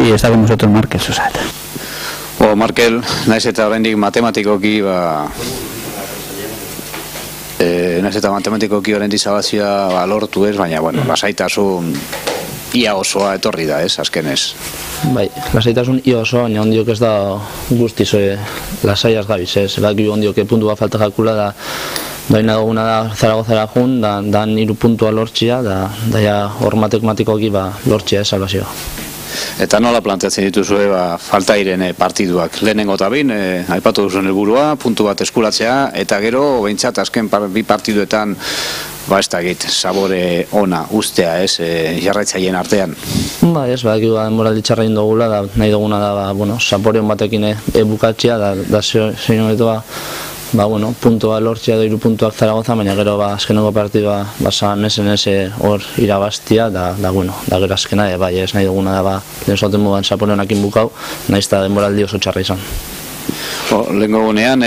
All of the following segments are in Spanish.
y está con nosotros Markel Sosa. Markel, naiz eta oraindik matematikoki oraindik salbazioa lortu ez, baina lasaitasun ia osoa etorri da, azkenez. Bai, lasaitasun ia osoa, baina ondiok ez da guztiz lasaiaz gabiz, ez. Baki ondiok puntu bat falta jakula da daina duguna da Zaragozara jun, da 3 puntua lortzia, da ja hor matematikoki lortzia ez salbazioa. Eta nola planteatzen dituzue falta diren partiduak? Lehenengo eta behin, aipatu duzuen helburua, puntu bat eskuratzea, eta gero, behintzat, azken 2 partiduetan, ez da egit, sabore ona ustea, jarraitzaileen artean. Ez, denboraldi txarra indogula, da nahi duguna da, saporion batekin bukatzea, da zeinoetua, puntua lortzea da 3 puntuak Zaragoza, baina gero azkeneko partidua nesen hor irabaztia, da gero azkena, ez nahi duguna da, lehen zoten moduan saporionakin bukau, nahiz da denboraldi oso txarra izan. Lehenko gunean,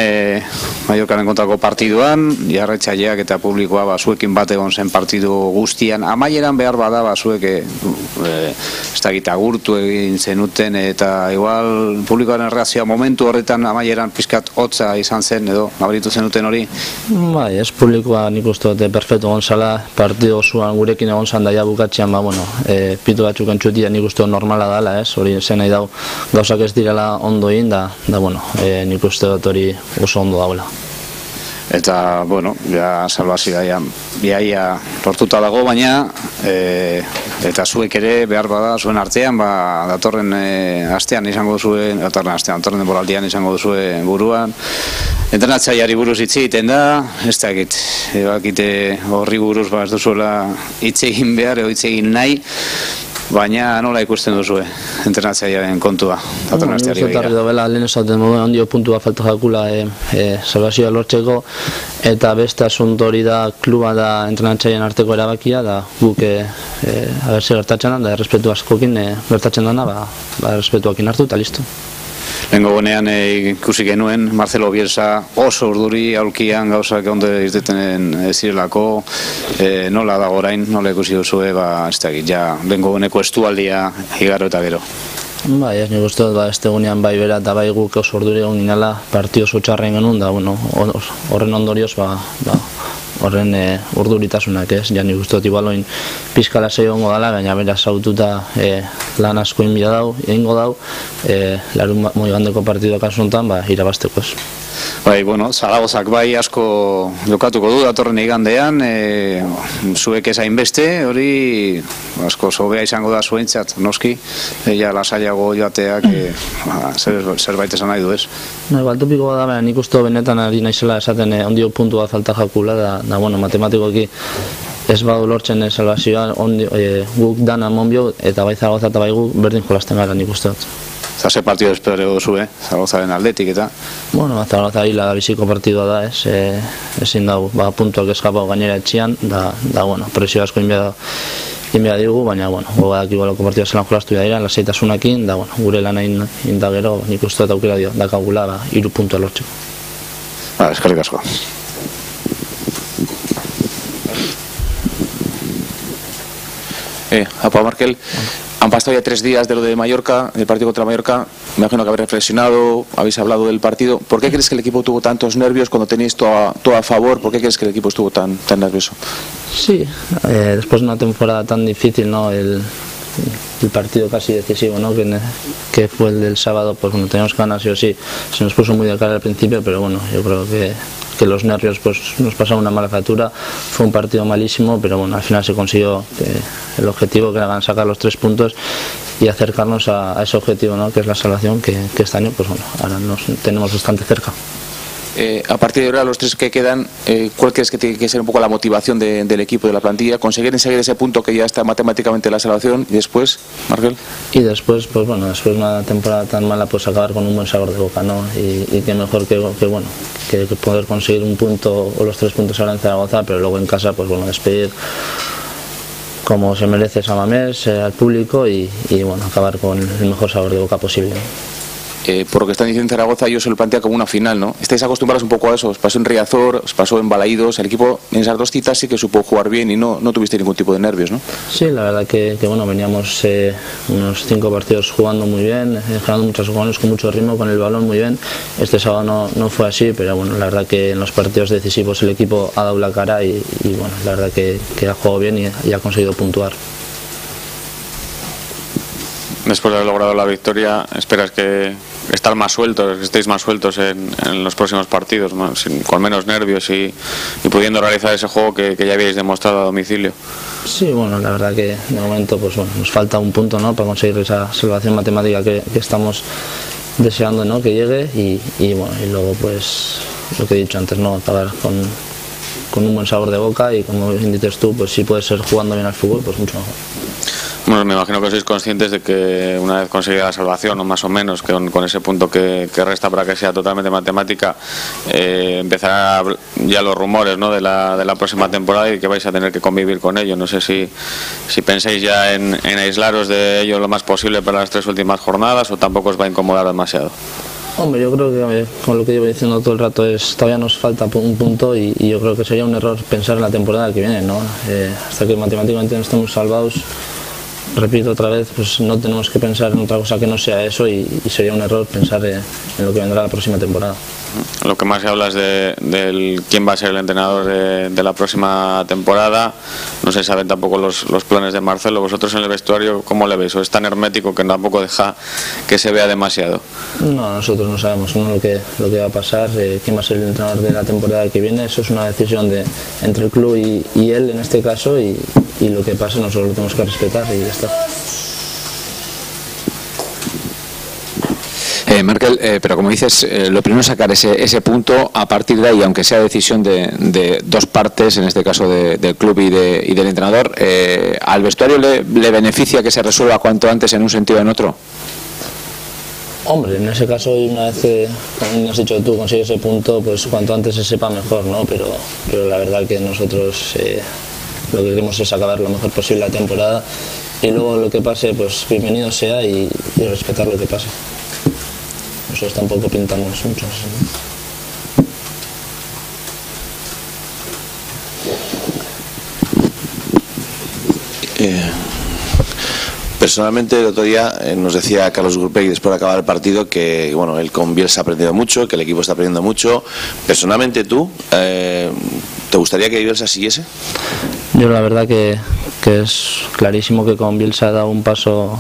Mallorcaren kontrako partiduan, jarraitzaileak eta publikoa zuekin bat egon zen partidu guztian, amaieran behar bada zuek ez da gita agurtu egin zenuten, eta igual publikoaren reakzioa momentu horretan amaieran pizkat hotza izan zen edo nabaritu zenuten hori? Bai, ez publikoa nik uste dute perfecto egon zala, partidu osoan gurekin egon zan daia bukatzean, pitu batzuk entzutia nik uste normala dela, hori zen nahi dau gauzak ez direla ondo egin, da nik uste dut hori oso ondo dagoela. Eta, salbazioa biaia lortuta dago, baina eta zuek ere behar bada zuen artean, datorren astean izango duzuen, datorren denboraldian izango duzuen buruan. Entrenatzaileari buruz hitz egiten da, ez da egite horri buruz ez duzuela hitz egin behar, hitz egin nahi, baina nola ikusten duzue entrenatzailearen kontua? Lehen esaten moduan ondio puntua falta jakula salbazioa lortzeko, eta beste asunto hori da kluba da entrenatzailean arteko erabakia, da guk abertze gertatzen da, errespetu askokin gertatzen dana, errespetuakin hartu eta listo. Lehenko gunean ikusi genuen, Marcelo Bielsa oso urduri aurkian gauzak ondo irteten zirelako, nola dago orain, nola ikusi duzue, ez da egit, lehenko guneko estualdia igaro eta gero. Ez nik uste dut, ez tegunean bai bera eta bai guk oso urduri egon ginela, partio oso txarren genuen, da horren ondorioz, horren urduritasunak, nik uste dut igualoin pizkala zeiongo dela, baina bera zaututa lan asko egingo dau, larun moigandeko partiduak asuntan, irabazteko ez. Zaragozak bai asko jokatuko du datorren igandean, zuek ezain beste, hori asko sobea izango da zuentzat, noski, lasaiago joateak zerbait esan nahi du ez? Baltupiko da, nik uste benetan ari naizela esaten ondio puntu bat falta jakula, da matematikoki ez badu lortzen salbazioa, guk dana monbio, eta bai Zaragoza eta bai guk berdin jolasten gara nik uste dut. Ze partidu espero duzu, Zaragozaren aldetik eta? Zaragoza hila biziko partidua da, ezin dago, puntuak eskapau gainera etxian, da, presio asko inbea digu, baina, gogadak igualoko partidua zelan jolastu dira, lasaitasunakin, da, gure lan egin da gero, nik uste dut aukera dakagula, 3 puntua lortzeko. Eskerrik asko. Markel, han pasado ya 3 días de lo de Mallorca, del partido contra Mallorca. Me imagino que habéis reflexionado, habéis hablado del partido. ¿Por qué crees que el equipo tuvo tantos nervios cuando tenéis todo a favor? ¿Por qué crees que el equipo estuvo tan nervioso? Sí, después de una temporada tan difícil, ¿no? El partido casi decisivo, ¿no? Que fue el del sábado, pues teníamos ganas, sí o sí. Se nos puso muy de cara al principio, pero yo creo que los nervios nos pasaron una mala factura. Fue un partido malísimo, pero al final se consiguió el objetivo, que era sacar los 3 puntos y acercarnos a ese objetivo, ¿no? Que es la salvación, que este año ahora nos tenemos bastante cerca. A partir de ahora, los 3 que quedan, ¿cuál crees que tiene que ser un poco la motivación del equipo, de la plantilla? ¿Conseguir enseguir ese punto que ya está matemáticamente la salvación? ¿Y después, Markel? Y después, después de una temporada tan mala, pues acabar con un buen sabor de boca, ¿no? Y que mejor que poder conseguir un punto o los 3 puntos ahora en Zaragoza, pero luego en casa, despedir como se merece Samamés, al público y acabar con el mejor sabor de boca posible. por lo que están diciendo en Zaragoza, ellos se lo plantean como una final, ¿no? ¿Estáis acostumbrados un poco a eso? Os pasó en Riazor, os pasó en Balaídos, el equipo en esas dos citas sí que supo jugar bien y no tuviste ningún tipo de nervios, ¿no? Sí, la verdad que bueno, veníamos unos 5 partidos jugando muy bien, generando muchas ocasiones con mucho ritmo, con el balón muy bien. Este sábado no fue así, pero bueno, la verdad que en los partidos decisivos el equipo ha dado la cara y bueno, la verdad que ha jugado bien y ha conseguido puntuar. Después de haber logrado la victoria, ¿esperas que estar más sueltos, que estéis más sueltos en los próximos partidos, con menos nervios y pudiendo realizar ese juego que ya habéis demostrado a domicilio? Sí, bueno, la verdad que de momento pues bueno, nos falta un punto, ¿no?, para conseguir esa salvación matemática que estamos deseando, ¿no?, que llegue y bueno, y luego pues lo que he dicho antes, ¿no?, acabar con un buen sabor de boca y como dices tú, pues si puedes ser jugando bien al fútbol, pues mucho mejor. Bueno, me imagino que sois conscientes de que una vez conseguida la salvación, o más o menos, con ese punto que resta para que sea totalmente matemática, empezarán ya los rumores, ¿no?, de la próxima temporada y que vais a tener que convivir con ello. No sé si pensáis ya en aislaros de ello lo más posible para las 3 últimas jornadas o tampoco os va a incomodar demasiado. Hombre, yo creo que con lo que llevo diciendo todo el rato todavía nos falta un punto y yo creo que sería un error pensar en la temporada que viene, ¿no? Hasta que matemáticamente no estemos salvados, repito otra vez, pues no tenemos que pensar en otra cosa que no sea eso y sería un error pensar en lo que vendrá la próxima temporada. Lo que más se habla es de quién va a ser el entrenador de la próxima temporada. No se saben tampoco los planes de Marcelo. ¿Vosotros en el vestuario cómo le veis? ¿O es tan hermético que tampoco deja que se vea demasiado? No, nosotros no sabemos lo que va a pasar, quién va a ser el entrenador de la temporada que viene. Eso es una decisión entre el club y él en este caso y lo que pase nosotros lo tenemos que respetar y ya está. Markel, pero como dices, lo primero es sacar ese punto. A partir de ahí, aunque sea decisión de dos partes, en este caso del club y del entrenador, ¿al vestuario le beneficia que se resuelva cuanto antes en un sentido o en otro? Hombre, en ese caso, una vez que, como has dicho tú, consigues ese punto, pues cuanto antes se sepa mejor, ¿no? Pero la verdad que nosotros lo que queremos es acabar lo mejor posible la temporada y luego lo que pase, pues bienvenido sea y respetar lo que pase. Nosotros tampoco pintamos mucho. Personalmente el otro día nos decía Carlos Gurpegui después de acabar el partido que bueno, él con Bielsa ha aprendido mucho, que el equipo está aprendiendo mucho. Personalmente tú, ¿te gustaría que Bielsa siguiese? Yo la verdad que es clarísimo que con Bielsa ha dado un paso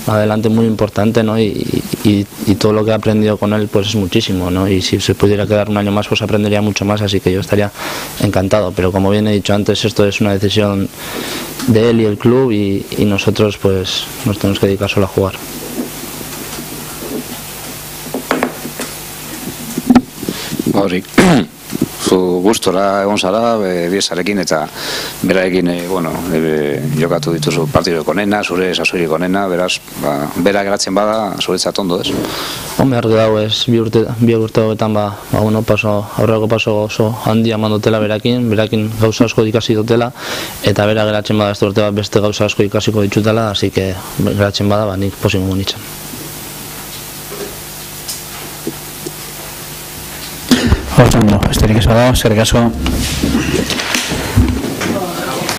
adelante muy importante, ¿no? Y todo lo que he aprendido con él pues es muchísimo, ¿no? Y si se pudiera quedar un año más pues aprendería mucho más, así que yo estaría encantado, pero como bien he dicho antes, esto es una decisión de él y el club y nosotros pues nos tenemos que dedicar solo a jugar. Hori, zu gustora egon zara Biesarekin eta berarekin jokatu dituzu partidoko onena, zure sasoirik onena, beraz, bera geratzen bada zuretzat ondo, ez? Hombre, argi dago ez, bi urte hauetan aurreko paso oso handia eman dutela berakin gauza asko ikasi dutela eta bera geratzen bada este urte bat beste gauza asko ikasiko ditutela, así que geratzen bada nik pozik egongo nintzen. Oso ondo, besterik ez badago, eskerrik asko.